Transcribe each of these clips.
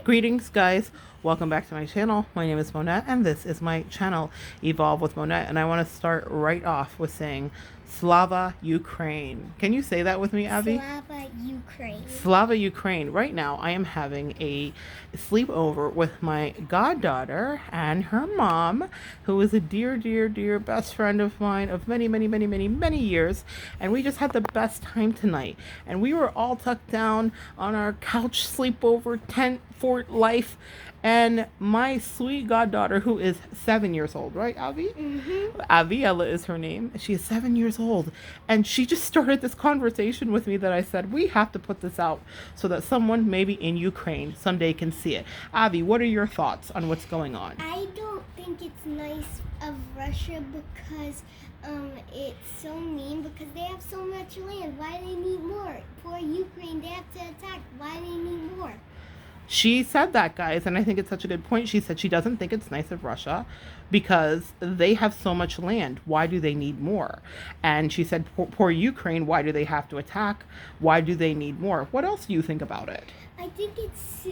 Greetings, guys. Welcome back to my channel. My name is Monette, and this is my channel, Evolve with Monette. And I want to start right off with saying Slava Ukraine. Can you say that with me, Abby? Slava Ukraine. Slava Ukraine. Right now, I am having a sleepover with my goddaughter and her mom, who is a dear, dear, dear best friend of mine of many, many, many, many, many years. And we just had the best time tonight. And we were all tucked down on our couch sleepover tent fort life. And my sweet goddaughter, who is 7 years old, right, Avi? Mm-hmm. Aviella is her name. She is 7 years old. And she just started this conversation with me that I said, we have to put this out so that someone maybe in Ukraine someday can see it. Avi, what are your thoughts on what's going on? I don't think it's nice of Russia because it's so mean because they have so much land. Why do they need more? Poor Ukraine, they have to attack. Why do they need more? She said that, guys, and I think it's such a good point. She said she doesn't think it's nice of Russia because they have so much land. Why do they need more? And she said, poor Ukraine, why do they have to attack? Why do they need more? What else do you think about it? I think it's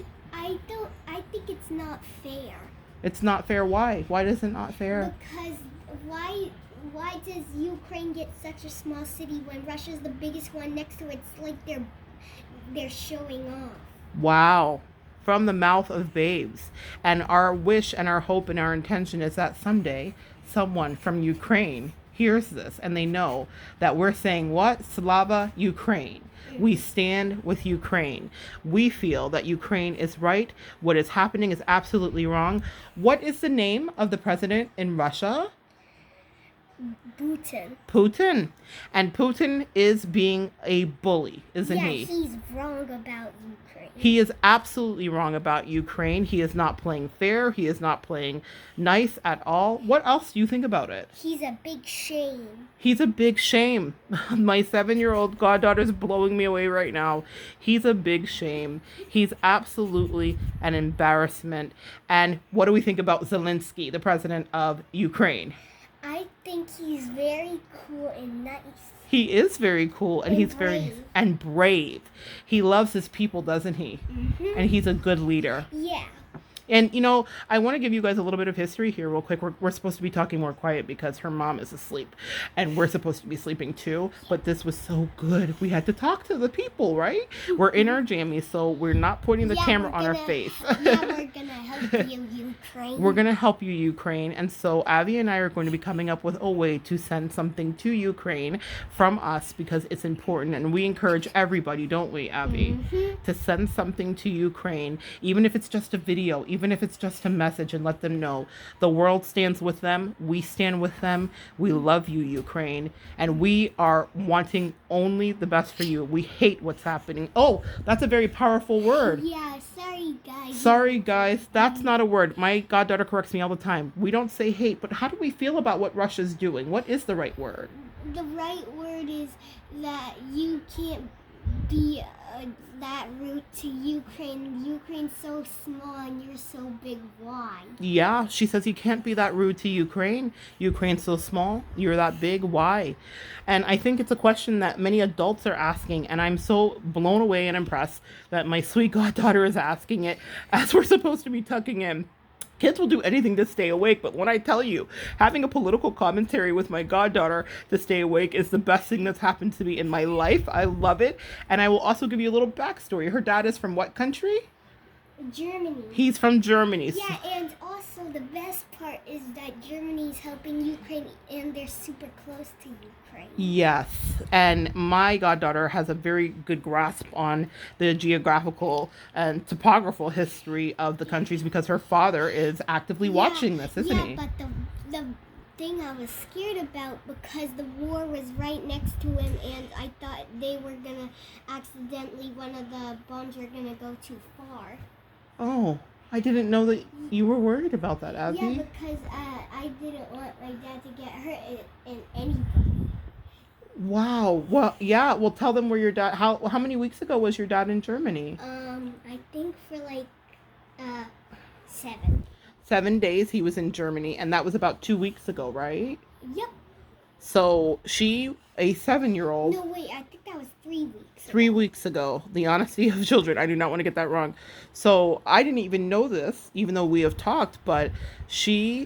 not fair. It's not fair. Why? Why is it not fair? Because why does Ukraine get such a small city when Russia's the biggest one next to it? It's like they're showing off. Wow. From the mouth of babes. And our wish and our hope and our intention is that someday someone from Ukraine hears this and they know that we're saying what? Slava Ukraine. We stand with Ukraine. We feel that Ukraine is right. What is happening is absolutely wrong. What is the name of the president in Russia? Putin. And Putin is being a bully, isn't he? Yeah, he's wrong about Ukraine. He is absolutely wrong about Ukraine. He is not playing fair. He is not playing nice at all. What else do you think about it? He's a big shame. He's a big shame. My 7-year-old goddaughter's blowing me away right now. He's a big shame. He's absolutely an embarrassment. And what do we think about Zelensky, the president of Ukraine? I think he's very cool and nice. He is very cool and he's brave. very brave. He loves his people, doesn't he? Mm-hmm. And he's a good leader. Yeah. And, you know, I want to give you guys a little bit of history here real quick. We're supposed to be talking more quiet because her mom is asleep and we're supposed to be sleeping too. But this was so good. We had to talk to the people, right? We're in our jammies, so we're not pointing the camera on our face. Yeah, we're going to help you, Ukraine. We're going to help you, Ukraine. And so Avi and I are going to be coming up with a way to send something to Ukraine from us because it's important. And we encourage everybody, don't we, Avi, to send something to Ukraine, even if it's just a video, even if it's just a message, and let them know the world stands with them. We stand with them. We love you, Ukraine. And we are wanting only the best for you. We hate what's happening. Oh, that's a very powerful word. Yeah, sorry, guys. Sorry, guys. That's not a word. My goddaughter corrects me all the time. We don't say hate, but how do we feel about what Russia's doing? What is the right word? The right word is that you can't be that rude to Ukraine. Ukraine's so small and you're so big. Why? Yeah, she says you can't be that rude to Ukraine. Ukraine's so small. You're that big. Why? And I think it's a question that many adults are asking. And I'm so blown away and impressed that my sweet goddaughter is asking it as we're supposed to be tucking in. Kids will do anything to stay awake, but when I tell you, having a political commentary with my goddaughter to stay awake is the best thing that's happened to me in my life. I love it. And I will also give you a little backstory. Her dad is from what country? Germany. He's from Germany. Yeah, and also the best part is that Germany's helping Ukraine and they're super close to Ukraine. Yes, and my goddaughter has a very good grasp on the geographical and topographical history of the countries because her father is actively watching this, isn't he? Yeah, but the thing I was scared about because the war was right next to him and I thought they were going to accidentally, one of the bombs were going to go too far. Oh, I didn't know that you were worried about that, Abby. Yeah, because I didn't want my dad to get hurt in anything. Wow. Well, yeah. Well, tell them where your dad. How many weeks ago was your dad in Germany? I think for like 7. 7 days he was in Germany, and that was about 2 weeks ago, right? Yep. So she, a 7-year-old. No, wait. I think that was 3 weeks. 3 weeks ago. The honesty of children. I do not want to get that wrong. So I didn't even know this, even though we have talked, but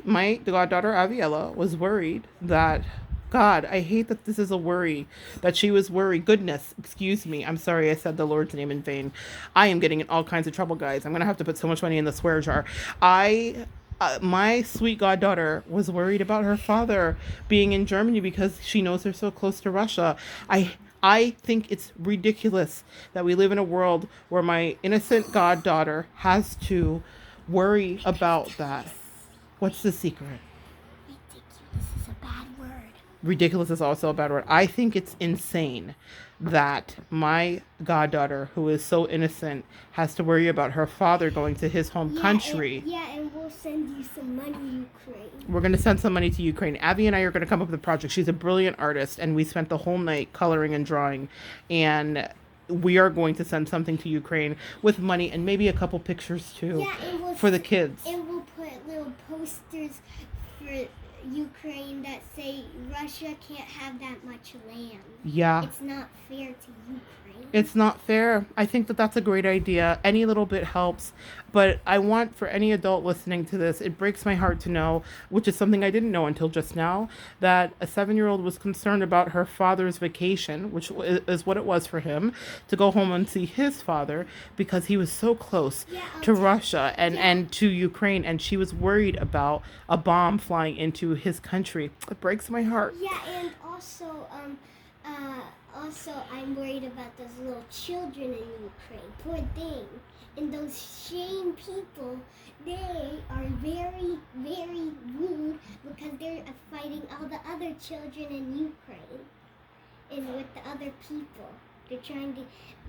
my goddaughter Aviella, was worried that, God, I hate that this is a worry, that she was worried. Goodness, excuse me. I'm sorry I said the Lord's name in vain. I am getting in all kinds of trouble, guys. I'm going to have to put so much money in the swear jar. My sweet goddaughter was worried about her father being in Germany because she knows they're so close to Russia. I think it's ridiculous that we live in a world where my innocent goddaughter has to worry about that. What's the secret? Ridiculous is a bad word. Ridiculous is also a bad word. I think it's insane that my goddaughter, who is so innocent, has to worry about her father going to his home country. And we'll send you some money, Ukraine. We're going to send some money to Ukraine. Abby and I are going to come up with a project. She's a brilliant artist, and we spent the whole night coloring and drawing. And we are going to send something to Ukraine with money and maybe a couple pictures too for the kids. And we'll put little posters for Ukraine that say Russia can't have that much land. Yeah. It's not fair to Ukraine. It's not fair. I think that that's a great idea. Any little bit helps. But I want for any adult listening to this, it breaks my heart to know, which is something I didn't know until just now, that a 7-year-old was concerned about her father's vacation, which is what it was for him, to go home and see his father because he was so close to Russia and to Ukraine. And she was worried about a bomb flying into his country. It breaks my heart. Yeah, and also I'm worried about those little children in Ukraine. Poor thing. And those shame people, they are very, very rude because they're fighting all the other children in Ukraine and with the other people. They're trying to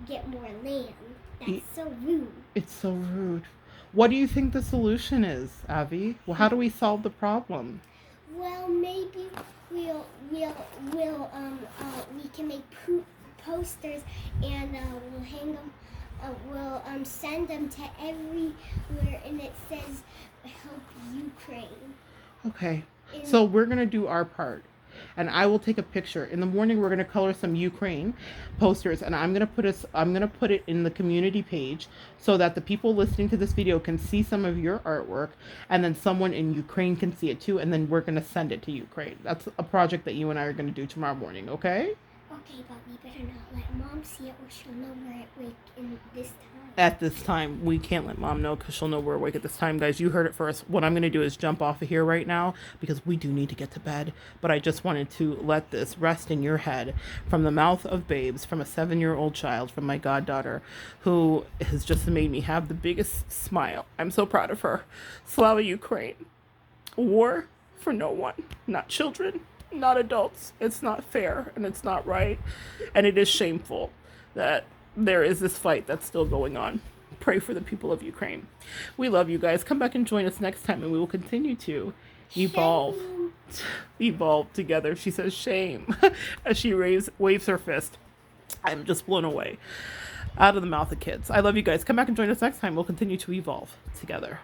get more land. That's so rude. It's so rude. What do you think the solution is, Avi? Well, how do we solve the problem? Well, maybe we can make posters and we'll hang them. We'll send them to everywhere, and it says "Help Ukraine." Okay. So we're gonna do our part, and I will take a picture. In the morning, we're gonna color some Ukraine posters, and I'm gonna put it in the community page so that the people listening to this video can see some of your artwork, and then someone in Ukraine can see it too, and then we're gonna send it to Ukraine. That's a project that you and I are gonna do tomorrow morning. Okay? Okay, but we better not let Mom see it, or she'll know we're awake in this time. At this time, we can't let Mom know because she'll know we're awake at this time, guys. You heard it first. What I'm going to do is jump off of here right now because we do need to get to bed. But I just wanted to let this rest in your head from the mouth of babes, from a 7-year-old child, from my goddaughter, who has just made me have the biggest smile. I'm so proud of her. Slava Ukraine. War for no one, not children, not adults. It's not fair and it's not right. And it is shameful that there is this fight that's still going on. Pray for the people of Ukraine. We love you guys. Come back and join us next time and we will continue to evolve. Shame. Evolve together. She says shame as she waves her fist. I'm just blown away. Out of the mouth of kids. I love you guys. Come back and join us next time. We'll continue to evolve together.